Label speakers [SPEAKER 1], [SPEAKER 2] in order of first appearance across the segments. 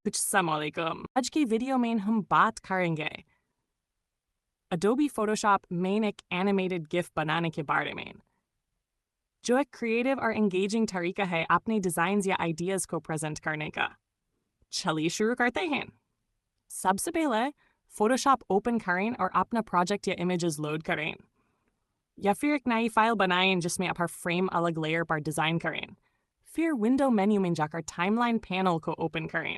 [SPEAKER 1] अस्सलामुअलैकुम। आज की वीडियो में हम बात करेंगे Adobe Photoshop में एक एनिमेटेड गिफ बनाने के बारे में, जो एक क्रिएटिव और एंगेजिंग तरीका है अपने डिज़ाइंस या आइडियाज़ को प्रेजेंट करने का। चलिए शुरू करते हैं। सबसे पहले Photoshop ओपन करें और अपना प्रोजेक्ट या इमेजेस लोड करें, या फिर एक नई फाइल बनाएं जिसमें आप हर फ्रेम अलग लेयर पर डिज़ाइन करें। फिर विंडो मेन्यू में जाकर टाइमलाइन पैनल को ओपन करें।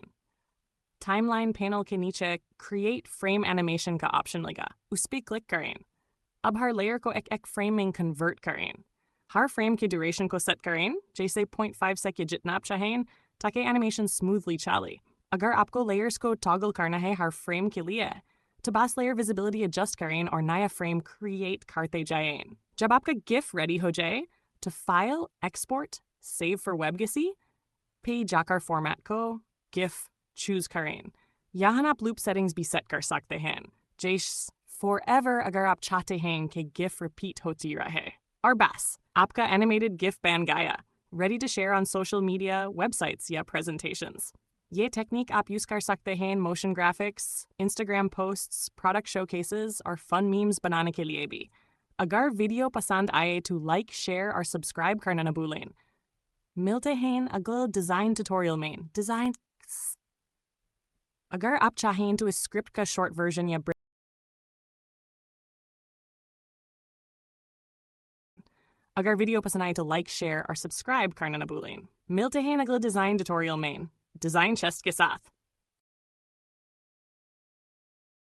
[SPEAKER 1] टाइमलाइन पैनल के नीचे क्रिएट फ्रेम एनिमेशन का ऑप्शन लगा, उस पर क्लिक करें। अब हर लेयर को एक फ्रेम में कन्वर्ट करें। हर फ्रेम की ड्यूरेशन को सेट करें, जैसे 0.5 सेकंड जितना आप चाहें, ताकि एनिमेशन स्मूथली चले। अगर आपको लेयर्स को टॉगल करना है हर फ्रेम के लिए, तो बस लेयर विजिबिलिटी एडजस्ट करें और नया फ्रेम क्रिएट करते जाएं। जब आपका गिफ रेडी हो जाए, तो फाइल, एक्सपोर्ट, सेव फॉर वेबगेसी पे जाकर फॉर्मेट को गिफ चूज करें। यहाँ आप लूप सेटिंग्स भी सेट कर सकते हैं, जैसे फॉरएवर अगर आप चाहते हैं कि गिफ रिपीट होती रहे। और बस, आपका एनिमेटेड गिफ बन गया, ready to share on social media, websites या प्रेजेंटेशंस। ये टेक्निक आप यूज़ कर सकते हैं motion graphics, Instagram posts, product showcases और फन मीम्स बनाने के लिए भी। अगर वीडियो पसंद आए तो लाइक, शेयर और सब्सक्राइब करना न भूलें। मिलते हैं अगले डिज़ाइन ट्यूटोरियल में। अगर आप चाहें तो इस स्क्रिप्ट का शॉर्ट वर्जन या अगर वीडियो पसंद आए तो लाइक, शेयर और सब्सक्राइब करना न भूलें। मिलते हैं अगले डिज़ाइन ट्यूटोरियल में, डिज़ाइन चेस्ट के साथ।